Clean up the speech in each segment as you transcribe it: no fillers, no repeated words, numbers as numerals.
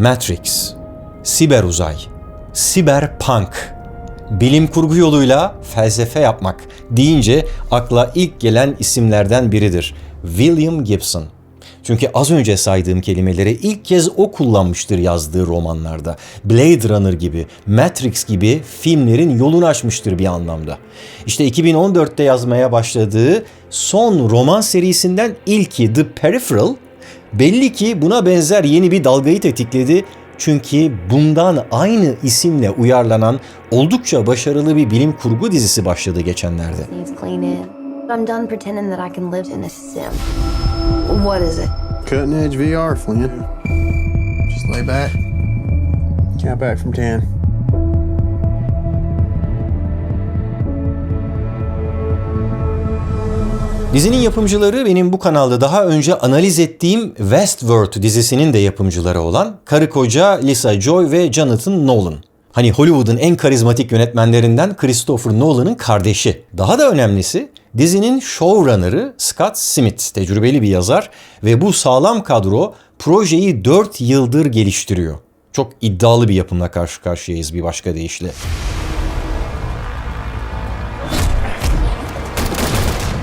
Matrix, siber uzay, siberpunk, bilim kurgu yoluyla felsefe yapmak deyince akla ilk gelen isimlerden biridir. William Gibson. Çünkü az önce saydığım kelimeleri ilk kez o kullanmıştır yazdığı romanlarda. Blade Runner gibi, Matrix gibi filmlerin yolunu açmıştır bir anlamda. İşte 2014'te yazmaya başladığı son roman serisinden ilki The Peripheral, belli ki buna benzer yeni bir dalgayı tetikledi. Çünkü bundan aynı isimle uyarlanan oldukça başarılı bir bilim kurgu dizisi başladı geçenlerde. I'm done pretending that I can live in a sim. What is it? Cutting edge VR, Flynn. Just lay back. Count back from 10. Dizinin yapımcıları benim bu kanalda daha önce analiz ettiğim Westworld dizisinin de yapımcıları olan karı koca Lisa Joy ve Jonathan Nolan. Hani Hollywood'un en karizmatik yönetmenlerinden Christopher Nolan'ın kardeşi. Daha da önemlisi dizinin showrunner'ı Scott Smith, tecrübeli bir yazar ve bu sağlam kadro projeyi 4 yıldır geliştiriyor. Çok iddialı bir yapımla karşı karşıyayız bir başka deyişle.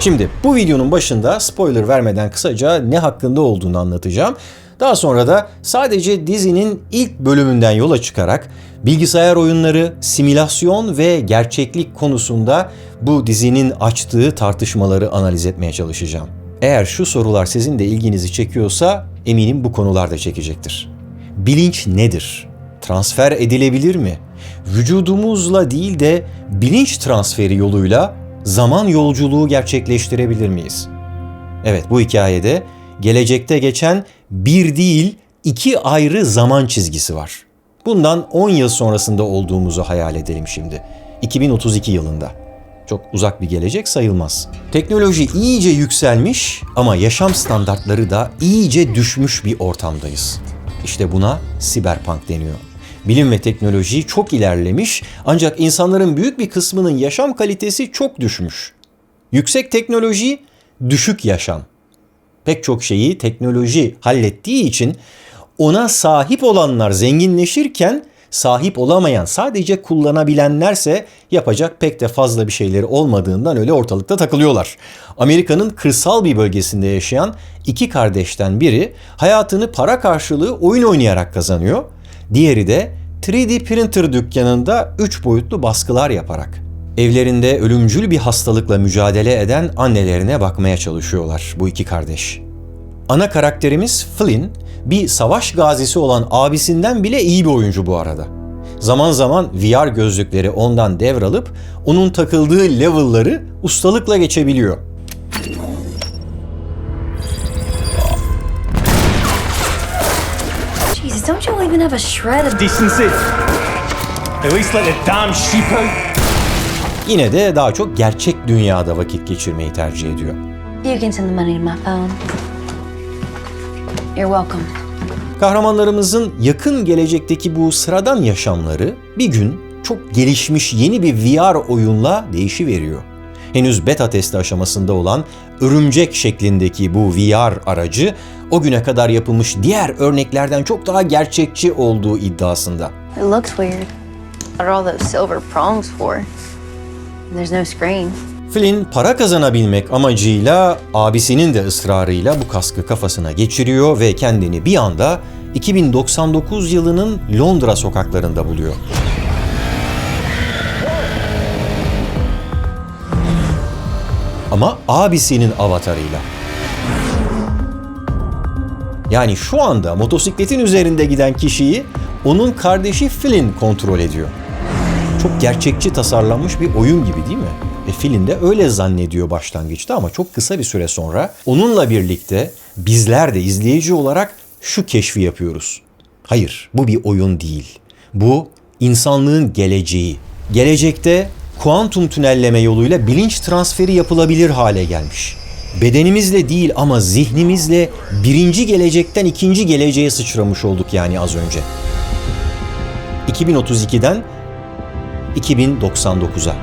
Şimdi bu videonun başında spoiler vermeden kısaca ne hakkında olduğunu anlatacağım. Daha sonra da sadece dizinin ilk bölümünden yola çıkarak bilgisayar oyunları, simülasyon ve gerçeklik konusunda bu dizinin açtığı tartışmaları analiz etmeye çalışacağım. Eğer şu sorular sizin de ilginizi çekiyorsa eminim bu konular da çekecektir. Bilinç nedir? Transfer edilebilir mi? Vücudumuzla değil de bilinç transferi yoluyla zaman yolculuğu gerçekleştirebilir miyiz? Evet, bu hikayede gelecekte geçen bir değil iki ayrı zaman çizgisi var. Bundan 10 yıl sonrasında olduğumuzu hayal edelim şimdi. 2032 yılında. Çok uzak bir gelecek sayılmaz. Teknoloji iyice yükselmiş ama yaşam standartları da iyice düşmüş bir ortamdayız. İşte buna siberpunk deniyor. Bilim ve teknoloji çok ilerlemiş ancak insanların büyük bir kısmının yaşam kalitesi çok düşmüş. Yüksek teknoloji, düşük yaşam. Pek çok şeyi teknoloji hallettiği için ona sahip olanlar zenginleşirken sahip olamayan, sadece kullanabilenlerse yapacak pek de fazla bir şeyleri olmadığından öyle ortalıkta takılıyorlar. Amerika'nın kırsal bir bölgesinde yaşayan iki kardeşten biri hayatını para karşılığı oyun oynayarak kazanıyor. Diğeri de 3D printer dükkanında 3 boyutlu baskılar yaparak. Evlerinde ölümcül bir hastalıkla mücadele eden annelerine bakmaya çalışıyorlar bu iki kardeş. Ana karakterimiz Flynn, bir savaş gazisi olan abisinden bile iyi bir oyuncu bu arada. Zaman zaman VR gözlükleri ondan devralıp onun takıldığı level'ları ustalıkla geçebiliyor. Jesus, don't you even have a shred of decency. At least let the damn sheep out. Yine de daha çok gerçek dünyada vakit geçirmeyi tercih ediyor. You can send the money to my phone. You're welcome. Kahramanlarımızın yakın gelecekteki bu sıradan yaşamları bir gün çok gelişmiş yeni bir VR oyunla değişiveriyor. Henüz beta testi aşamasında olan örümcek şeklindeki bu VR aracı o güne kadar yapılmış diğer örneklerden çok daha gerçekçi olduğu iddiasında. It looks weird. What are all those silver prongs for? There's no screen. Flynn para kazanabilmek amacıyla abisinin de ısrarıyla bu kaskı kafasına geçiriyor ve kendini bir anda 2099 yılının Londra sokaklarında buluyor. Ama abisinin avatarıyla. Yani şu anda motosikletin üzerinde giden kişiyi onun kardeşi Flynn kontrol ediyor. Çok gerçekçi tasarlanmış bir oyun gibi değil mi? Flynn de öyle zannediyor başlangıçta ama çok kısa bir süre sonra onunla birlikte bizler de izleyici olarak şu keşfi yapıyoruz. Hayır, bu bir oyun değil. Bu insanlığın geleceği. Gelecekte kuantum tünelleme yoluyla bilinç transferi yapılabilir hale gelmiş. Bedenimizle değil ama zihnimizle birinci gelecekten ikinci geleceğe sıçramış olduk yani az önce. 2032'den 2099'a.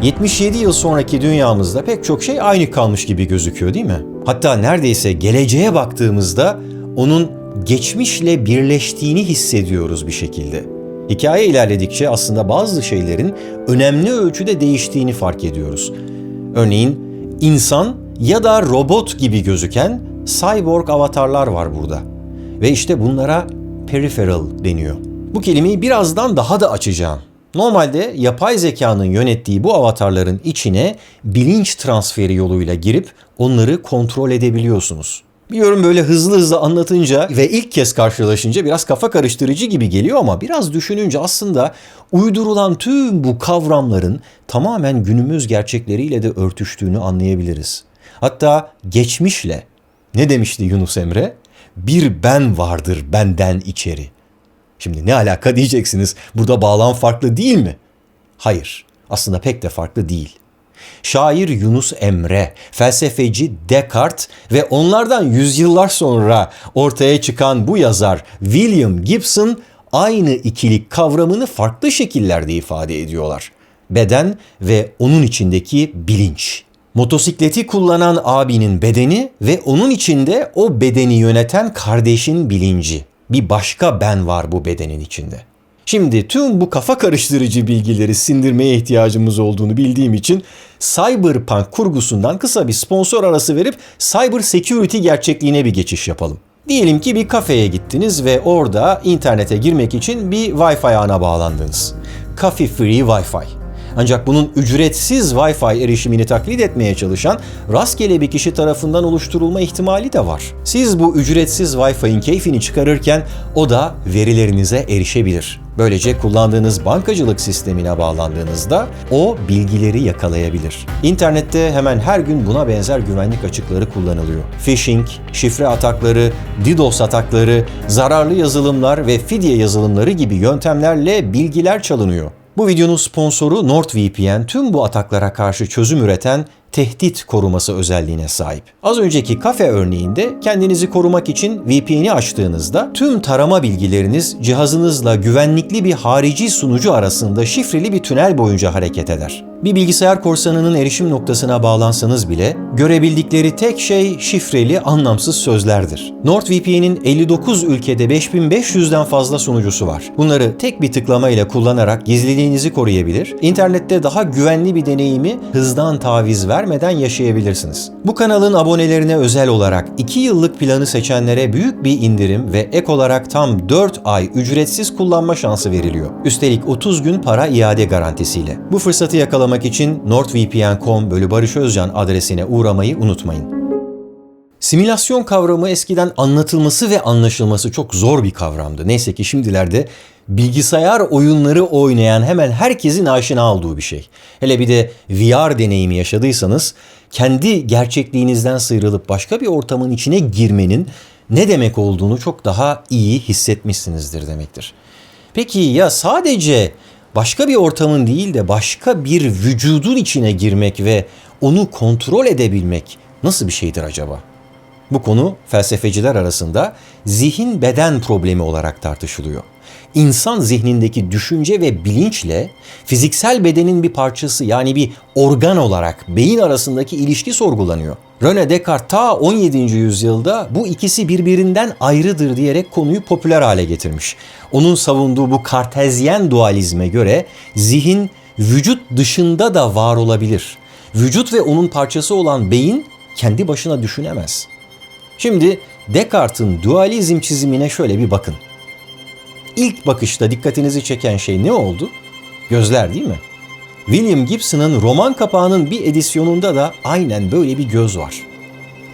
77 yıl sonraki dünyamızda pek çok şey aynı kalmış gibi gözüküyor değil mi? Hatta neredeyse geleceğe baktığımızda onun geçmişle birleştiğini hissediyoruz bir şekilde. Hikaye ilerledikçe aslında bazı şeylerin önemli ölçüde değiştiğini fark ediyoruz. Örneğin insan ya da robot gibi gözüken cyborg avatarlar var burada. Ve işte bunlara peripheral deniyor. Bu kelimeyi birazdan daha da açacağım. Normalde yapay zekanın yönettiği bu avatarların içine bilinç transferi yoluyla girip onları kontrol edebiliyorsunuz. Biliyorum böyle hızlı anlatınca ve ilk kez karşılaşınca biraz kafa karıştırıcı gibi geliyor ama biraz düşününce aslında uydurulan tüm bu kavramların tamamen günümüz gerçekleriyle de örtüştüğünü anlayabiliriz. Hatta geçmişle, ne demişti Yunus Emre? Bir ben vardır benden içeri. Şimdi ne alaka diyeceksiniz, burada bağlam farklı değil mi? Hayır, aslında pek de farklı değil. Şair Yunus Emre, felsefeci Descartes ve onlardan yüzyıllar sonra ortaya çıkan bu yazar William Gibson aynı ikilik kavramını farklı şekillerde ifade ediyorlar. Beden ve onun içindeki bilinç. Motosikleti kullanan abinin bedeni ve onun içinde o bedeni yöneten kardeşin bilinci. Bir başka ben var bu bedenin içinde. Şimdi tüm bu kafa karıştırıcı bilgileri sindirmeye ihtiyacımız olduğunu bildiğim için Cyberpunk kurgusundan kısa bir sponsor arası verip cyber security gerçekliğine bir geçiş yapalım. Diyelim ki bir kafeye gittiniz ve orada internete girmek için bir Wi-Fi ağına bağlandınız. Coffee Free Wi-Fi. Ancak bunun ücretsiz Wi-Fi erişimini taklit etmeye çalışan rastgele bir kişi tarafından oluşturulma ihtimali de var. Siz bu ücretsiz Wi-Fi'nin keyfini çıkarırken o da verilerinize erişebilir. Böylece kullandığınız bankacılık sistemine bağlandığınızda o bilgileri yakalayabilir. İnternette hemen her gün buna benzer güvenlik açıkları kullanılıyor. Phishing, şifre atakları, DDoS atakları, zararlı yazılımlar ve fidye yazılımları gibi yöntemlerle bilgiler çalınıyor. Bu videonun sponsoru NordVPN tüm bu ataklara karşı çözüm üreten tehdit koruması özelliğine sahip. Az önceki kafe örneğinde kendinizi korumak için VPN'i açtığınızda tüm tarama bilgileriniz cihazınızla güvenlikli bir harici sunucu arasında şifreli bir tünel boyunca hareket eder. Bir bilgisayar korsanının erişim noktasına bağlansanız bile görebildikleri tek şey şifreli, anlamsız sözlerdir. NordVPN'in 59 ülkede 5500'den fazla sunucusu var. Bunları tek bir tıklama ile kullanarak gizliliğinizi koruyabilir, internette daha güvenli bir deneyimi hızdan taviz vermeden yaşayabilirsiniz. Bu kanalın abonelerine özel olarak 2 yıllık planı seçenlere büyük bir indirim ve ek olarak tam 4 ay ücretsiz kullanma şansı veriliyor. Üstelik 30 gün para iade garantisiyle. Bu fırsatı yakalamak için nordvpn.com/Barış Özcan adresine uğramayı unutmayın. Simülasyon kavramı eskiden anlatılması ve anlaşılması çok zor bir kavramdı. Neyse ki şimdilerde bilgisayar oyunları oynayan hemen herkesin aşina olduğu bir şey. Hele bir de VR deneyimi yaşadıysanız kendi gerçekliğinizden sıyrılıp başka bir ortamın içine girmenin ne demek olduğunu çok daha iyi hissetmişsinizdir demektir. Peki ya sadece başka bir ortamın değil de başka bir vücudun içine girmek ve onu kontrol edebilmek nasıl bir şeydir acaba? Bu konu felsefeciler arasında zihin-beden problemi olarak tartışılıyor. İnsan zihnindeki düşünce ve bilinçle fiziksel bedenin bir parçası yani bir organ olarak beyin arasındaki ilişki sorgulanıyor. René Descartes ta 17. yüzyılda bu ikisi birbirinden ayrıdır diyerek konuyu popüler hale getirmiş. Onun savunduğu bu kartezyen dualizme göre zihin vücut dışında da var olabilir. Vücut ve onun parçası olan beyin kendi başına düşünemez. Şimdi Descartes'in dualizm çizimine şöyle bir bakın. İlk bakışta dikkatinizi çeken şey ne oldu? Gözler değil mi? William Gibson'ın roman kapağının bir edisyonunda da aynen böyle bir göz var.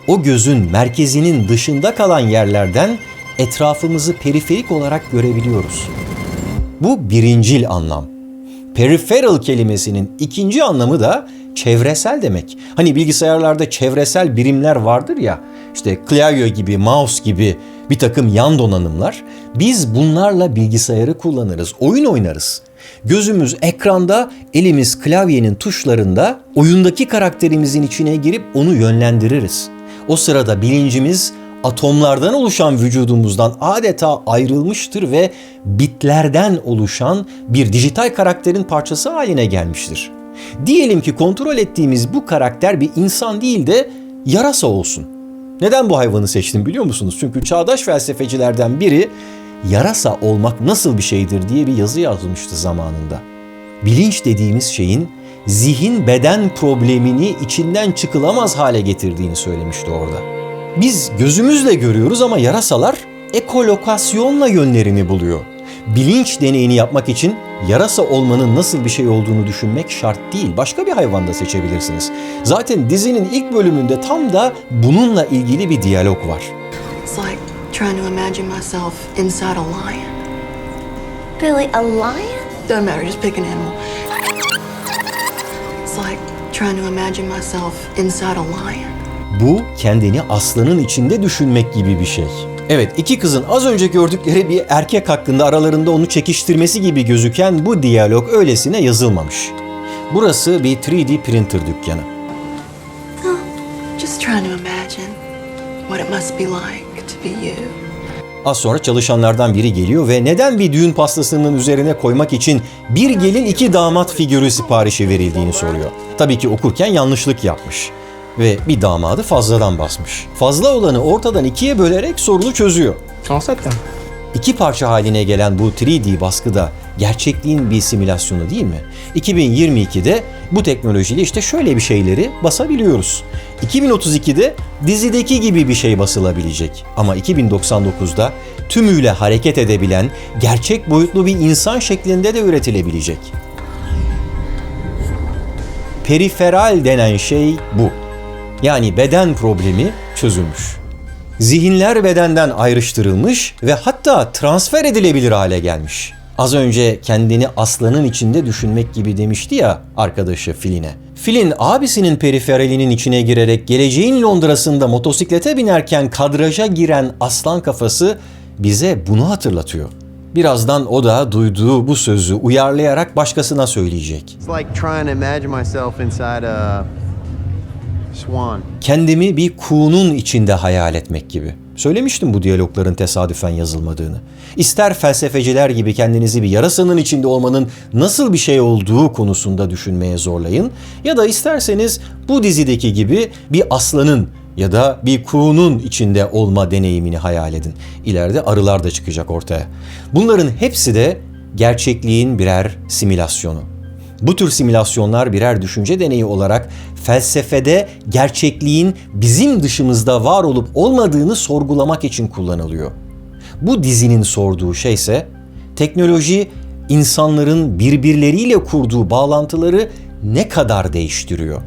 O gözün merkezinin dışında kalan yerlerden etrafımızı periferik olarak görebiliyoruz. Bu birincil anlam. Peripheral kelimesinin ikinci anlamı da çevresel demek. Hani bilgisayarlarda çevresel birimler vardır ya, işte klavye gibi, mouse gibi bir takım yan donanımlar. Biz bunlarla bilgisayarı kullanırız, oyun oynarız. Gözümüz ekranda, elimiz klavyenin tuşlarında, oyundaki karakterimizin içine girip onu yönlendiririz. O sırada bilincimiz atomlardan oluşan vücudumuzdan adeta ayrılmıştır ve bitlerden oluşan bir dijital karakterin parçası haline gelmiştir. Diyelim ki kontrol ettiğimiz bu karakter bir insan değil de yarasa olsun. Neden bu hayvanı seçtim biliyor musunuz? Çünkü çağdaş felsefecilerden biri yarasa olmak nasıl bir şeydir diye bir yazı yazmıştı zamanında. Bilinç dediğimiz şeyin zihin beden problemini içinden çıkılamaz hale getirdiğini söylemişti orada. Biz gözümüzle görüyoruz ama yarasalar ekolokasyonla yönlerini buluyor. Bilinç deneyini yapmak için yarasa olmanın nasıl bir şey olduğunu düşünmek şart değil. Başka bir hayvan da seçebilirsiniz. Zaten dizinin ilk bölümünde tam da bununla ilgili bir diyalog var. It's like trying to imagine myself inside a lion. Billy, a lion? Doesn't matter, just pick an animal. It's like trying to imagine myself inside a lion. Bu kendini aslanın içinde düşünmek gibi bir şey. Evet, iki kızın az önce gördükleri bir erkek hakkında aralarında onu çekiştirmesi gibi gözüken bu diyalog öylesine yazılmamış. Burası bir 3D printer dükkanı. Just trying to imagine what it must be like to be you. Az sonra çalışanlardan biri geliyor ve neden bir düğün pastasının üzerine koymak için bir gelin iki damat figürü siparişi verildiğini soruyor. Tabii ki okurken yanlışlık yapmış ve bir damadı fazladan basmış. Fazla olanı ortadan ikiye bölerek sorunu çözüyor. Concept then. İki parça haline gelen bu 3D baskıda gerçekliğin bir simülasyonu değil mi? 2022'de bu teknolojiyle işte şöyle bir şeyleri basabiliyoruz. 2032'de dizideki gibi bir şey basılabilecek. Ama 2099'da tümüyle hareket edebilen, gerçek boyutlu bir insan şeklinde de üretilebilecek. Periferal denen şey bu. Yani beden problemi çözülmüş. Zihinler bedenden ayrıştırılmış ve hatta transfer edilebilir hale gelmiş. Az önce kendini aslanın içinde düşünmek gibi demişti ya arkadaşı Filin'e. Filin abisinin periferalinin içine girerek geleceğin Londra'sında motosiklete binerken kadraja giren aslan kafası bize bunu hatırlatıyor. Birazdan o da duyduğu bu sözü uyarlayarak başkasına söyleyecek. It's like trying to imagine myself inside a swan. Kendimi bir kuğunun içinde hayal etmek gibi. Söylemiştim bu diyalogların tesadüfen yazılmadığını. İster felsefeciler gibi kendinizi bir yarasanın içinde olmanın nasıl bir şey olduğu konusunda düşünmeye zorlayın ya da isterseniz bu dizideki gibi bir aslanın ya da bir kuğunun içinde olma deneyimini hayal edin. İleride arılar da çıkacak ortaya. Bunların hepsi de gerçekliğin birer simülasyonu. Bu tür simülasyonlar birer düşünce deneyi olarak felsefede gerçekliğin bizim dışımızda var olup olmadığını sorgulamak için kullanılıyor. Bu dizinin sorduğu şey ise teknoloji insanların birbirleriyle kurduğu bağlantıları ne kadar değiştiriyor?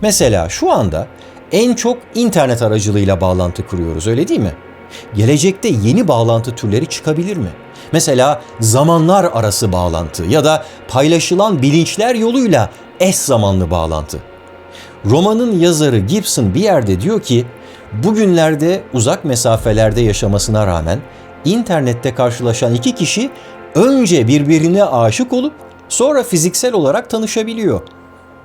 Mesela şu anda en çok internet aracılığıyla bağlantı kuruyoruz, öyle değil mi? Gelecekte yeni bağlantı türleri çıkabilir mi? Mesela zamanlar arası bağlantı ya da paylaşılan bilinçler yoluyla eş zamanlı bağlantı. Romanın yazarı Gibson bir yerde diyor ki, bugünlerde uzak mesafelerde yaşamasına rağmen internette karşılaşan iki kişi önce birbirine aşık olup sonra fiziksel olarak tanışabiliyor.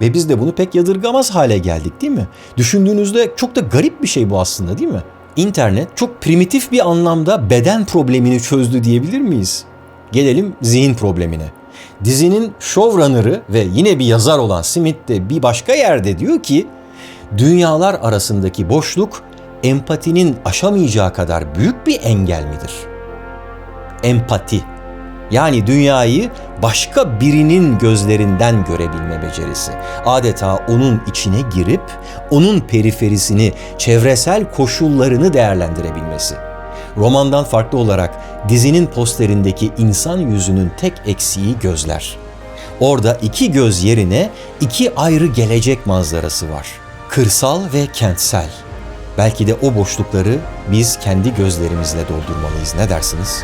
Ve biz de bunu pek yadırgamaz hale geldik değil mi? Düşündüğünüzde çok da garip bir şey bu aslında değil mi? İnternet çok primitif bir anlamda beden problemini çözdü diyebilir miyiz? Gelelim zihin problemine. Dizinin showrunner'ı ve yine bir yazar olan Smith de bir başka yerde diyor ki, dünyalar arasındaki boşluk empatinin aşamayacağı kadar büyük bir engel midir? Empati. Yani dünyayı başka birinin gözlerinden görebilme becerisi. Adeta onun içine girip onun periferisini, çevresel koşullarını değerlendirebilmesi. Romandan farklı olarak dizinin posterindeki insan yüzünün tek eksiği gözler. Orada iki göz yerine iki ayrı gelecek manzarası var. Kırsal ve kentsel. Belki de o boşlukları biz kendi gözlerimizle doldurmalıyız. Ne dersiniz?